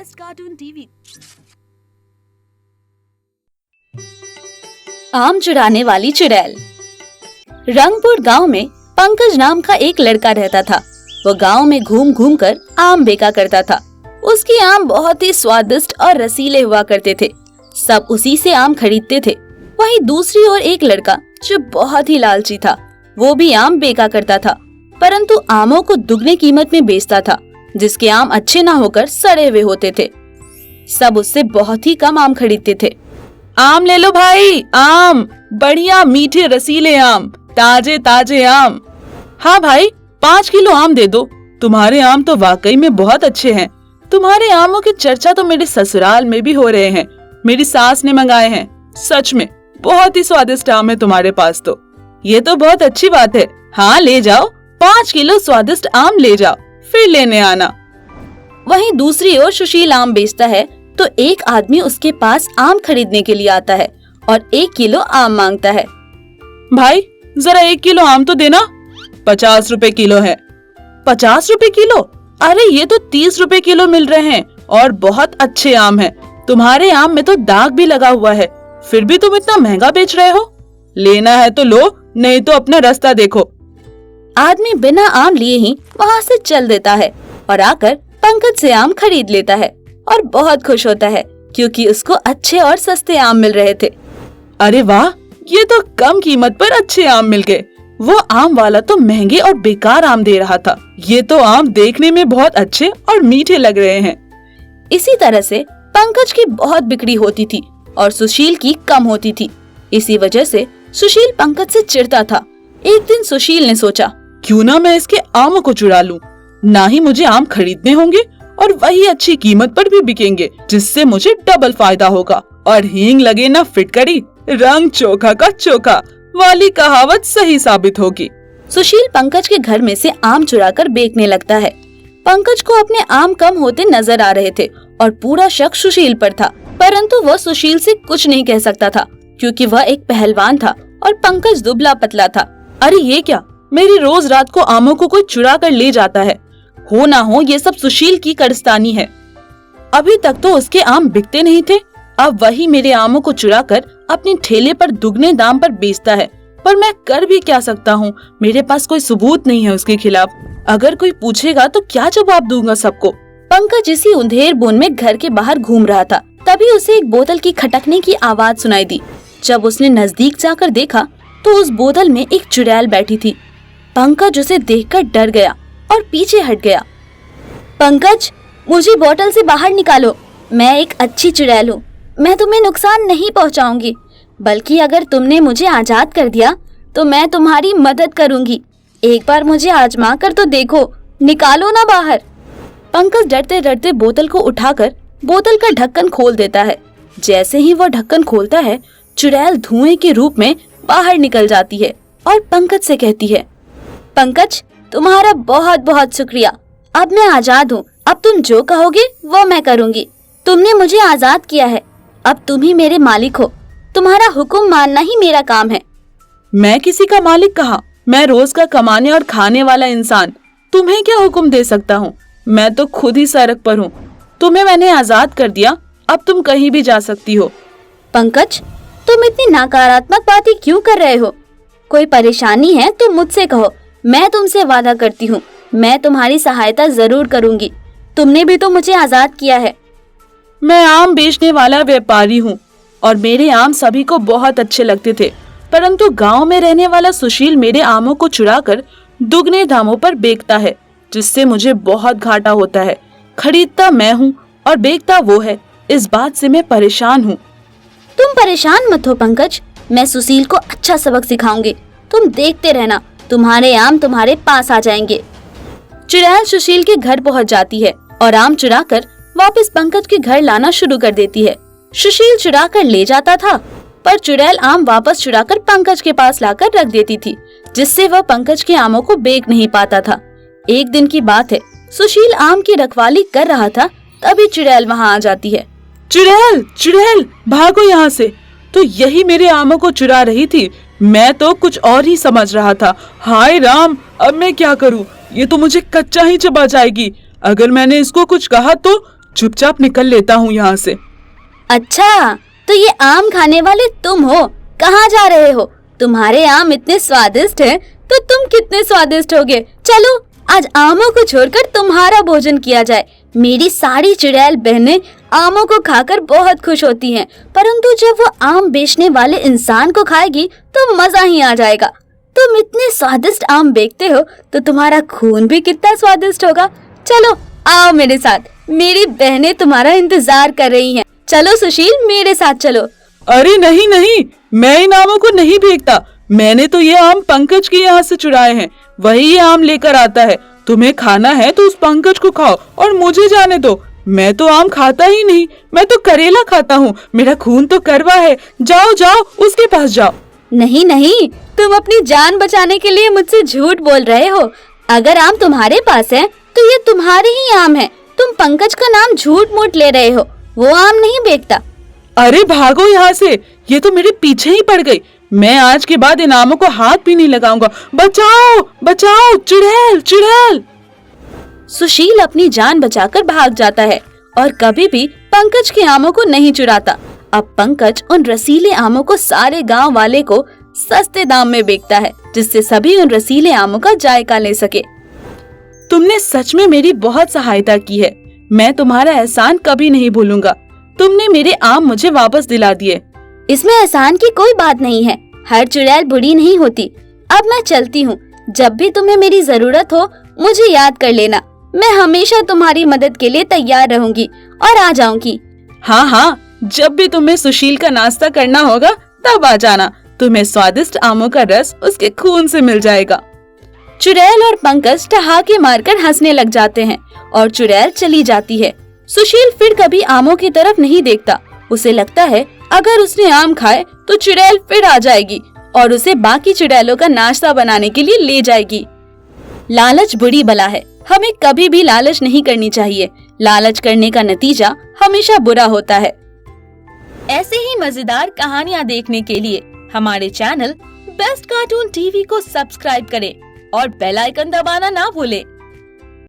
Best cartoon TV. आम चुराने वाली चुड़ैल। रंगपुर गांव में पंकज नाम का एक लड़का रहता था। वो गांव में घूम घूम कर आम बेचा करता था। उसके आम बहुत ही स्वादिष्ट और रसीले हुआ करते थे। सब उसी से आम खरीदते थे। वहीं दूसरी ओर एक लड़का जो बहुत ही लालची था, वो भी आम बेचा करता था, परंतु आमों को दुगने कीमत में बेचता था, जिसके आम अच्छे न होकर सड़े हुए होते थे। सब उससे बहुत ही कम आम खरीदते थे। आम ले लो भाई, आम बढ़िया मीठे रसीले आम, ताजे ताजे आम। हाँ भाई, 5 किलो आम दे दो। तुम्हारे आम तो वाकई में बहुत अच्छे हैं। तुम्हारे आमों की चर्चा तो मेरे ससुराल में भी हो रहे हैं। मेरी सास ने मंगाए हैं। सच में बहुत ही स्वादिष्ट आम है तुम्हारे पास तो। ये तो बहुत अच्छी बात है। हाँ ले जाओ, 5 किलो स्वादिष्ट आम ले जाओ, फिर लेने आना। वहीं दूसरी ओर सुशील आम बेचता है तो एक आदमी उसके पास आम खरीदने के लिए आता है और 1 किलो आम मांगता है। भाई जरा 1 किलो आम तो देना। 50 रुपए किलो है। 50 रुपए किलो? अरे ये तो 30 रुपए किलो मिल रहे हैं और बहुत अच्छे आम हैं। तुम्हारे आम में तो दाग भी लगा हुआ है, फिर भी तुम इतना महंगा बेच रहे हो। लेना है तो लो, नहीं तो अपना रास्ता देखो। आदमी बिना आम लिए ही वहाँ से चल देता है और आकर पंकज से आम खरीद लेता है और बहुत खुश होता है क्योंकि उसको अच्छे और सस्ते आम मिल रहे थे। अरे वाह, ये तो कम कीमत पर अच्छे आम मिल गए। वो आम वाला तो महंगे और बेकार आम दे रहा था। ये तो आम देखने में बहुत अच्छे और मीठे लग रहे हैं। इसी तरह से पंकज की बहुत बिक्री होती थी और सुशील की कम होती थी। इसी वजह से सुशील पंकज से चिढ़ता था। एक दिन सुशील ने सोचा, क्यों ना मैं इसके आमों को चुरा लूं। ना ही मुझे आम खरीदने होंगे और वही अच्छी कीमत पर भी बिकेंगे, जिससे मुझे डबल फायदा होगा। और हींग लगे ना फिटकरी, रंग चोखा का चोखा वाली कहावत सही साबित होगी। सुशील पंकज के घर में से आम चुराकर बेचने लगता है। पंकज को अपने आम कम होते नजर आ रहे थे और पूरा शक सुशील पर था, परंतु वह सुशील से कुछ नहीं कह सकता था क्योंकि वह एक पहलवान था और पंकज दुबला पतला था। अरे ये क्या, मेरी रोज रात को आमों को कोई चुरा कर ले जाता है। हो ना हो ये सब सुशील की कारस्तानी है। अभी तक तो उसके आम बिकते नहीं थे, अब वही मेरे आमों को चुरा कर अपने ठेले पर दुगने दाम पर बेचता है। पर मैं कर भी क्या सकता हूँ, मेरे पास कोई सबूत नहीं है उसके खिलाफ। अगर कोई पूछेगा तो क्या जवाब दूंगा सबको। पंकज इसी अंधेर बुन में घर के बाहर घूम रहा था, तभी उसे एक बोतल की खटकने की आवाज सुनाई दी। जब उसने नजदीक जाकर देखा तो उस बोतल में एक चुड़ैल बैठी थी। पंकज उसे देखकर डर गया और पीछे हट गया। पंकज, मुझे बोतल से बाहर निकालो। मैं एक अच्छी चुड़ैल हूँ। मैं तुम्हें नुकसान नहीं पहुँचाऊंगी, बल्कि अगर तुमने मुझे आजाद कर दिया तो मैं तुम्हारी मदद करूंगी। एक बार मुझे आजमा कर तो देखो, निकालो ना बाहर। पंकज डरते डरते बोतल को उठाकर बोतल का ढक्कन खोल देता है। जैसे ही वह ढक्कन खोलता है, चुड़ैल धुएं के रूप में बाहर निकल जाती है और पंकज से कहती है, पंकज तुम्हारा बहुत बहुत शुक्रिया। अब मैं आजाद हूँ। अब तुम जो कहोगे वो मैं करूँगी। तुमने मुझे आजाद किया है, अब तुम ही मेरे मालिक हो। तुम्हारा हुक्म मानना ही मेरा काम है। मैं किसी का मालिक कहाँ? मैं रोज का कमाने और खाने वाला इंसान तुम्हें क्या हुक्म दे सकता हूँ? मैं तो खुद ही सड़क पर हूँ। तुम्हें मैंने आजाद कर दिया, अब तुम कहीं भी जा सकती हो। पंकज, तुम इतनी नकारात्मक बातें क्यों कर रहे हो? कोई परेशानी है तो मुझसे कहो, मैं तुमसे वादा करती हूँ, मैं तुम्हारी सहायता जरूर करूँगी। तुमने भी तो मुझे आजाद किया है। मैं आम बेचने वाला व्यापारी हूँ और मेरे आम सभी को बहुत अच्छे लगते थे, परंतु गांव में रहने वाला सुशील मेरे आमों को चुराकर दुगने दामों पर बेचता है, जिससे मुझे बहुत घाटा होता है। खरीदता मैं हूँ और बेचता वो है। इस बात से मैं परेशान हूँ। तुम परेशान मत हो पंकज, मैं सुशील को अच्छा सबक सिखाऊंगी। तुम देखते रहना, तुम्हारे आम तुम्हारे पास आ जाएंगे। चुड़ैल सुशील के घर पहुँच जाती है और आम चुराकर वापस पंकज के घर लाना शुरू कर देती है। सुशील चुरा कर ले जाता था, पर चुड़ैल आम वापस चुराकर पंकज के पास लाकर रख देती थी, जिससे वह पंकज के आमों को बेच नहीं पाता था। एक दिन की बात है, सुशील आम की रखवाली कर रहा था, तभी चुड़ैल वहाँ आ जाती है। चुड़ैल, चुड़ैल भागो यहाँ से। तो यही मेरे आमों को चुरा रही थी। मैं तो कुछ और ही समझ रहा था। हाय राम, अब मैं क्या करूँ? ये तो मुझे कच्चा ही चबा जाएगी। अगर मैंने इसको कुछ कहा तो चुपचाप निकल लेता हूँ यहाँ से। अच्छा, तो ये आम खाने वाले तुम हो? कहाँ जा रहे हो? तुम्हारे आम इतने स्वादिष्ट हैं, तो तुम कितने स्वादिष्ट होगे। चलो आज आमों को छोड़कर तुम्हारा भोजन किया जाए। मेरी सारी चुड़ैल बहनें आमों को खाकर बहुत खुश होती हैं, परंतु जब वो आम बेचने वाले इंसान को खाएगी तो मजा ही आ जाएगा। तुम इतने स्वादिष्ट आम बेचते हो तो तुम्हारा खून भी कितना स्वादिष्ट होगा। चलो आओ मेरे साथ, मेरी बहनें तुम्हारा इंतजार कर रही हैं। चलो सुशील, मेरे साथ चलो। अरे नहीं नहीं, मैं इन आमों को नहीं फेंकता। मैंने तो ये आम पंकज के यहाँ से चुराए हैं, वही ये आम लेकर आता है। तुम्हें खाना है तो उस पंकज को खाओ और मुझे जाने दो। मैं तो आम खाता ही नहीं, मैं तो करेला खाता हूँ। मेरा खून तो करवा है। जाओ जाओ, उसके पास जाओ। नहीं नहीं, तुम अपनी जान बचाने के लिए मुझसे झूठ बोल रहे हो। अगर आम तुम्हारे पास है तो ये तुम्हारे ही आम है। तुम पंकज का नाम झूठ मूठ ले रहे हो, वो आम नहीं बेचता। अरे भागो यहाँ से, ये तो मेरे पीछे ही पड़ गई। मैं आज के बाद इन आमों को हाथ भी नहीं लगाऊंगा। बचाओ बचाओ, चुड़ैल चुड़ैल। सुशील अपनी जान बचाकर भाग जाता है और कभी भी पंकज के आमों को नहीं चुराता। अब पंकज उन रसीले आमों को सारे गांव वाले को सस्ते दाम में बेचता है, जिससे सभी उन रसीले आमों का जायका ले सके। तुमने सच में मेरी बहुत सहायता की है। मैं तुम्हारा एहसान कभी नहीं भूलूंगा। तुमने मेरे आम मुझे वापस दिला दिए। इसमें एहसान की कोई बात नहीं है। हर चुड़ैल बुरी नहीं होती। अब मैं चलती हूँ। जब भी तुम्हें मेरी जरूरत हो मुझे याद कर लेना। मैं हमेशा तुम्हारी मदद के लिए तैयार रहूंगी और आ जाऊंगी। हाँ हाँ, जब भी तुम्हें सुशील का नाश्ता करना होगा तब आ जाना। तुम्हें स्वादिष्ट आमों का रस उसके खून से मिल जाएगा। चुड़ैल और पंकज ठहाके मारकर हंसने लग जाते हैं और चुड़ैल चली जाती है। सुशील फिर कभी आमों की तरफ नहीं देखता। उसे लगता है अगर उसने आम खाए तो चुड़ैल फिर आ जाएगी और उसे बाकी चुड़ैलों का नाश्ता बनाने के लिए ले जाएगी। लालच बुरी बला है, हमें कभी भी लालच नहीं करनी चाहिए। लालच करने का नतीजा हमेशा बुरा होता है। ऐसे ही मजेदार कहानियाँ देखने के लिए हमारे चैनल बेस्ट कार्टून टीवी को सब्सक्राइब करें और बेल आइकन दबाना ना भूलें।